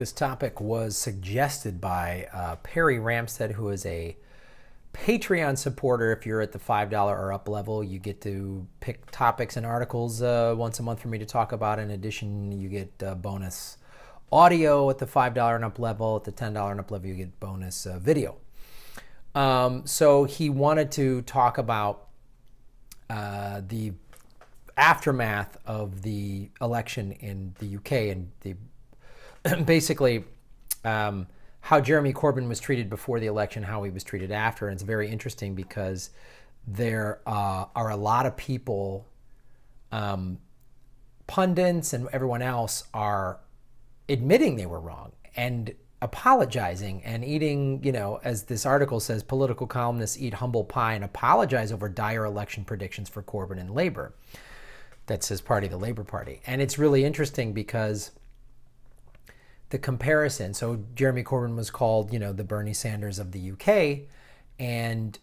This topic was suggested by Perry Ramstead, who is a Patreon supporter. If you're at the $5 or up level, you get to pick topics and articles once a month for me to talk about. In addition, you get bonus audio at the $5 and up level. At the $10 and up level, you get bonus video. So he wanted to talk about the aftermath of the election in the UK and the basically how Jeremy Corbyn was treated before the election, how he was treated after. And it's very interesting because there are a lot of people, pundits and everyone else, are admitting they were wrong and apologizing and eating, you know, as this article says, political columnists eat humble pie and apologize over dire election predictions for Corbyn and Labour. That's his party, the Labour Party. And it's really interesting because the comparison, so Jeremy Corbyn was called, you know, the Bernie Sanders of the UK, and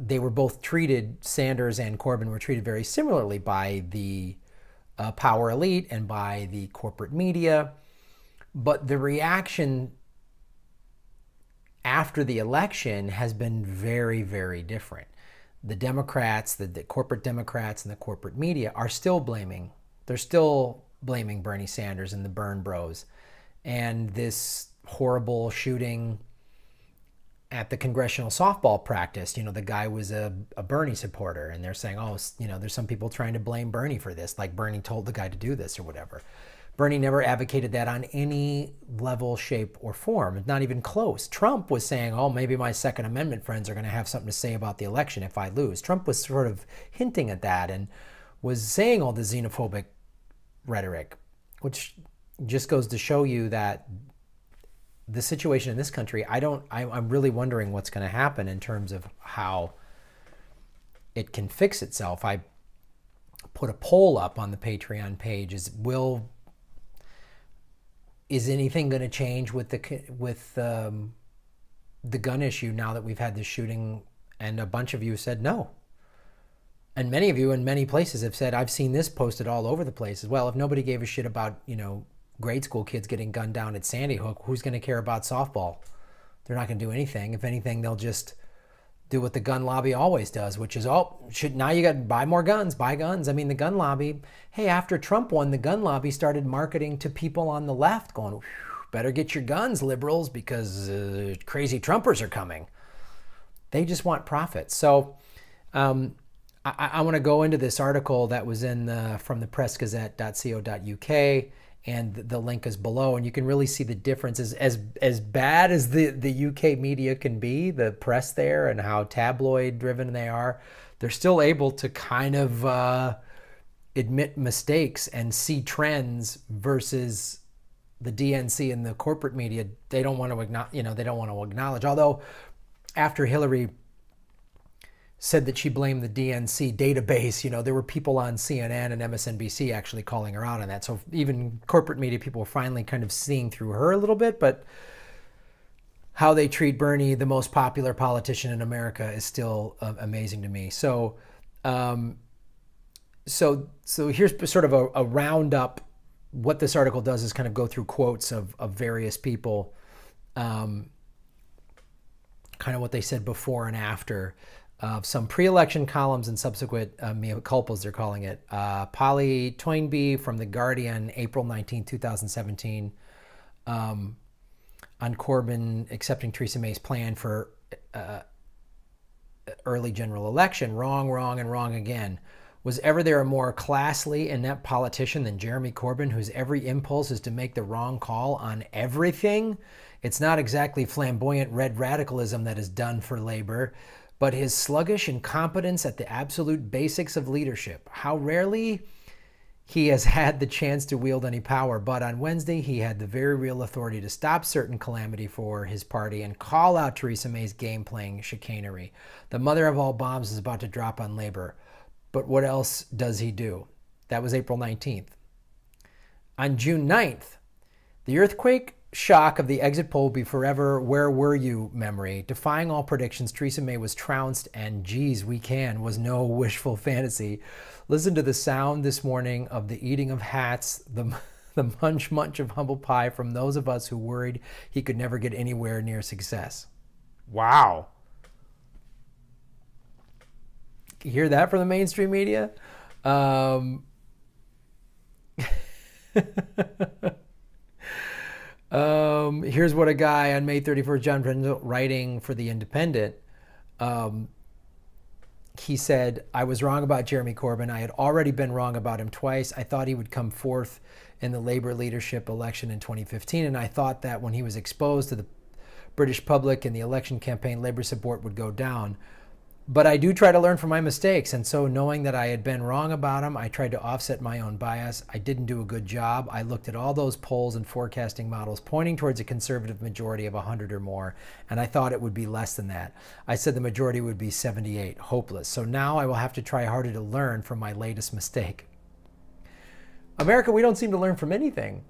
they were both treated, Sanders and Corbyn were treated very similarly by the power elite and by the corporate media. But the reaction after the election has been very, very different. The Democrats, the corporate Democrats and the corporate media are still blaming, they're still blaming Bernie Sanders and the Burn Bros and this horrible shooting at the congressional softball practice. You know, the guy was a Bernie supporter, and they're saying, oh, you know, there's some people trying to blame Bernie for this, like Bernie told the guy to do this or whatever. Bernie never advocated that on any level, shape, or form, not even close. Trump was saying, oh, maybe my Second Amendment friends are going to have something to say about the election if I lose. Trump was sort of hinting at that and was saying all the xenophobic rhetoric, which just goes to show you that the situation in this country, I'm really wondering what's going to happen in terms of how it can fix itself. I put a poll up on the Patreon page: is anything going to change with the gun issue now that we've had this shooting? And a bunch of you said no. And many of you in many places have said, I've seen this posted all over the place as well. If nobody gave a shit about, you know, grade school kids getting gunned down at Sandy Hook, who's going to care about softball? They're not going to do anything. If anything, they'll just do what the gun lobby always does, which is, now you got to buy more guns, buy guns. I mean, the gun lobby, hey, after Trump won, the gun lobby started marketing to people on the left going, better get your guns, liberals, because crazy Trumpers are coming. They just want profit. So I want to go into this article that was from the pressgazette.co.uk, and the link is below, and you can really see the differences. As bad as the UK media can be, the press there, and how tabloid driven they are, they're still able to kind of admit mistakes and see trends, versus the DNC and the corporate media. They don't want to acknowledge, you know, they don't want to acknowledge. Although after Hillary said that she blamed the DNC database, you know, there were people on CNN and MSNBC actually calling her out on that. So even corporate media people were finally kind of seeing through her a little bit, but how they treat Bernie, the most popular politician in America, is still amazing to me. So, so here's sort of a roundup. What this article does is kind of go through quotes of various people, kind of what they said before and after. Some pre-election columns and subsequent mea culpas, they're calling it. Polly Toynbee from The Guardian, April 19, 2017, on Corbyn accepting Theresa May's plan for early general election. Wrong, wrong, and wrong again. Was ever there a more classly, inept politician than Jeremy Corbyn, whose every impulse is to make the wrong call on everything? It's not exactly flamboyant red radicalism that is done for Labour, but his sluggish incompetence at the absolute basics of leadership. How rarely he has had the chance to wield any power, but on Wednesday he had the very real authority to stop certain calamity for his party and call out Theresa May's game-playing chicanery. The mother of all bombs is about to drop on Labour, but what else does he do? That was April 19th. On June 9th, the earthquake shock of the exit poll will be forever where were you memory. Defying all predictions, Theresa May was trounced, and geez, we can was no wishful fantasy. Listen to the sound this morning of the eating of hats, the munch of humble pie from those of us who worried he could never get anywhere near success. Wow. You hear that from the mainstream media? Here's what a guy on May 31st, John Brendan, writing for The Independent, he said, I was wrong about Jeremy Corbyn. I had already been wrong about him twice. I thought he would come forth in the Labour leadership election in 2015, and I thought that when he was exposed to the British public in the election campaign, Labour support would go down. But I do try to learn from my mistakes, and so knowing that I had been wrong about him, I tried to offset my own bias. I didn't do a good job. I looked at all those polls and forecasting models pointing towards a conservative majority of 100 or more, and I thought it would be less than that. I said the majority would be 78, hopeless. So now I will have to try harder to learn from my latest mistake. America, we don't seem to learn from anything.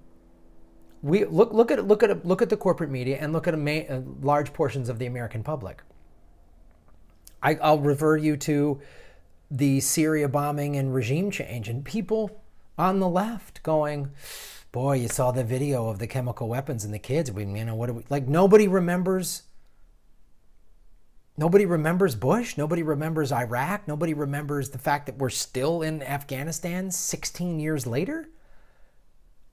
We look at the corporate media and look at large portions of the American public. I'll refer you to the Syria bombing and regime change, and people on the left going, boy, you saw the video of the chemical weapons and the kids. What do we, like, nobody remembers Bush. Nobody remembers Iraq. Nobody remembers the fact that we're still in Afghanistan 16 years later.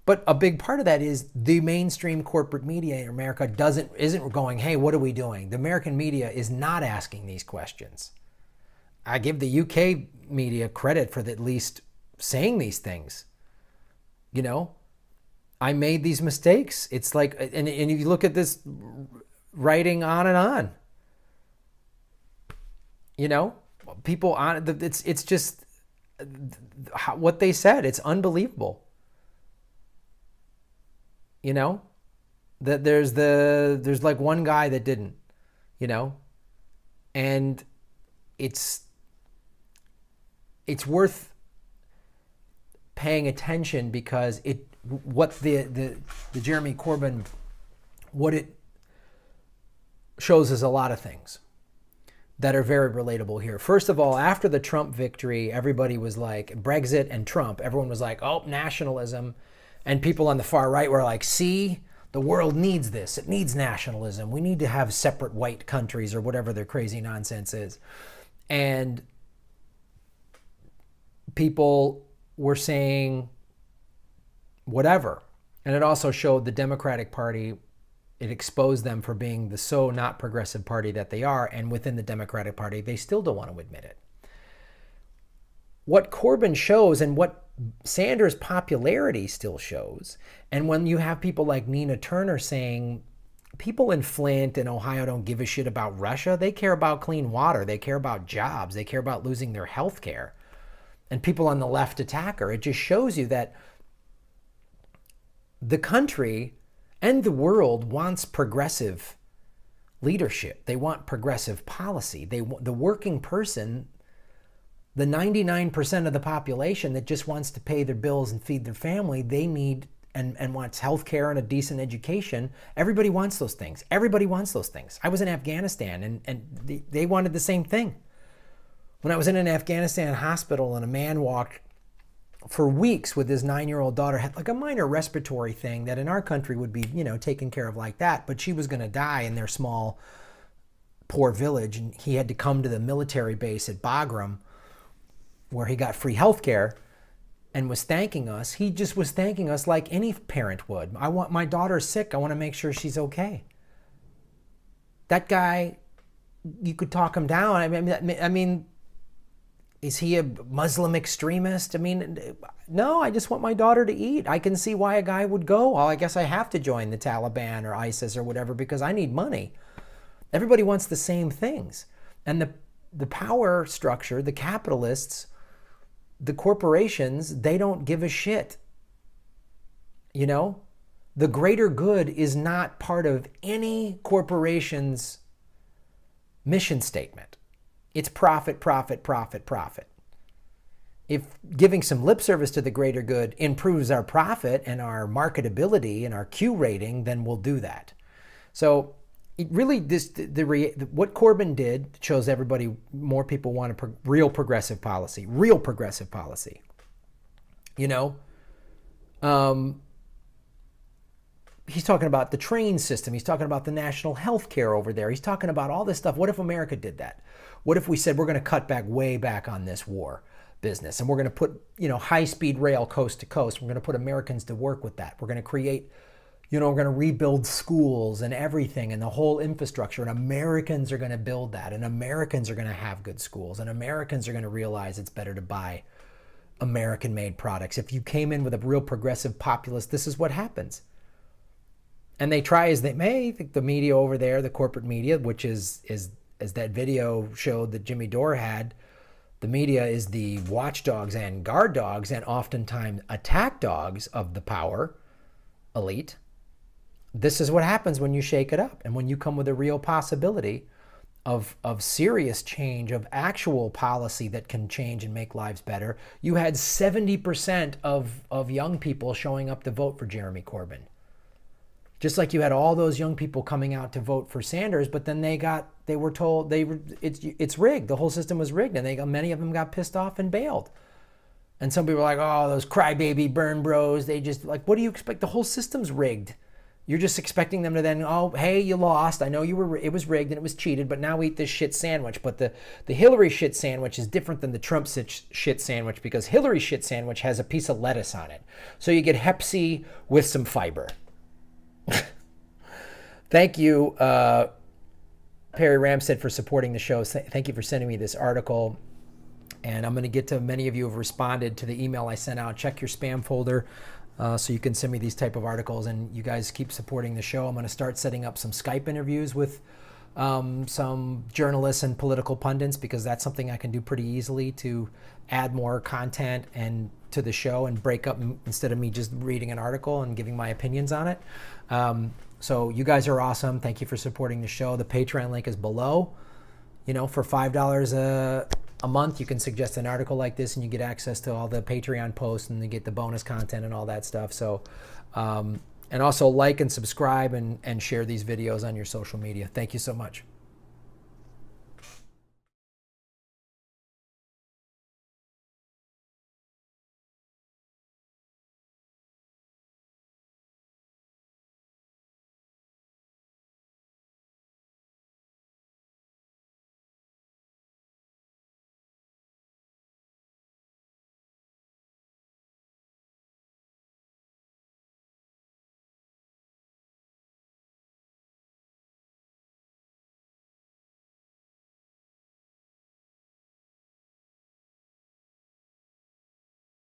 But a big part of that is the mainstream corporate media in America isn't going, hey, what are we doing? The American media is not asking these questions. I give the UK media credit for at least saying these things. You know, I made these mistakes. It's like, and if you look at this writing on and on, you know, people on it's just what they said. It's unbelievable. You know, that there's like one guy that didn't, you know, and it's worth paying attention because what the Jeremy Corbyn, what it shows is a lot of things that are very relatable here. First of all, after the Trump victory, everybody was like, Brexit and Trump, everyone was like, oh, nationalism. And people on the far right were like, see, the world needs this. It needs nationalism. We need to have separate white countries or whatever their crazy nonsense is. And people were saying whatever. And it also showed the Democratic Party, it exposed them for being the so not progressive party that they are. And within the Democratic Party, they still don't want to admit it. What Corbyn shows and what Sanders' popularity still shows, and when you have people like Nina Turner saying people in Flint and Ohio don't give a shit about Russia, they care about clean water, they care about jobs, they care about losing their health care, and people on the left attack her, it just shows you that the country and the world wants progressive leadership. They want progressive policy. The working person, the 99% of the population that just wants to pay their bills and feed their family, they need and wants health care and a decent education. Everybody wants those things. Everybody wants those things. I was in Afghanistan and they wanted the same thing. When I was in an Afghanistan hospital and a man walked for weeks with his 9-year-old daughter, had like a minor respiratory thing that in our country would be, you know, taken care of like that, but she was going to die in their small, poor village, and he had to come to the military base at Bagram, where he got free health care, and was thanking us. He just was thanking us like any parent would. I want my daughter sick. I want to make sure she's okay. That guy, you could talk him down. I mean, is he a Muslim extremist? I mean, no, I just want my daughter to eat. I can see why a guy would go, well, I guess I have to join the Taliban or ISIS or whatever because I need money. Everybody wants the same things. And the power structure, the capitalists, the corporations, they don't give a shit. You know, the greater good is not part of any corporation's mission statement. It's profit, profit, profit, profit. If giving some lip service to the greater good improves our profit and our marketability and our Q rating, then we'll do that. So it really, what Corbyn did shows everybody, more people want real progressive policy, You know, he's talking about the train system. He's talking about the national health care over there. He's talking about all this stuff. What if America did that? What if we said we're going to cut back way back on this war business, and we're going to put, you know, high-speed rail coast to coast. We're going to put Americans to work with that. We're going to create, you know, we're going to rebuild schools and everything and the whole infrastructure, and Americans are going to build that, and Americans are going to have good schools, and Americans are going to realize it's better to buy American-made products. If you came in with a real progressive populist, this is what happens. And they try as they may. The media over there, the corporate media, which is as that video showed that Jimmy Dore had, the media is the watchdogs and guard dogs and oftentimes attack dogs of the power elite. This is what happens when you shake it up and when you come with a real possibility of serious change, of actual policy that can change and make lives better. You had 70% of young people showing up to vote for Jeremy Corbyn. Just like you had all those young people coming out to vote for Sanders, but then they were told it's rigged. The whole system was rigged, and many of them got pissed off and bailed. And some people were like, oh, those crybaby burn bros, they just, like, what do you expect? The whole system's rigged. You're just expecting them to then, oh, hey, you lost. I know it was rigged and it was cheated, but now eat this shit sandwich. But the Hillary shit sandwich is different than the Trump shit sandwich, because Hillary shit sandwich has a piece of lettuce on it. So you get Hep C with some fiber. Thank you, Perry Ramstead, for supporting the show. Thank you for sending me this article. And I'm going to get to many of you who have responded to the email I sent out. Check your spam folder so you can send me these type of articles. And you guys keep supporting the show. I'm going to start setting up some Skype interviews with some journalists and political pundits, because that's something I can do pretty easily to add more content and to the show and break up, instead of me just reading an article and giving my opinions on it. So you guys are awesome. Thank you for supporting the show. The Patreon link is below. You know, for $5 a month, you can suggest an article like this, and you get access to all the Patreon posts, and you get the bonus content and all that stuff. So, and also like and subscribe and share these videos on your social media. Thank you so much.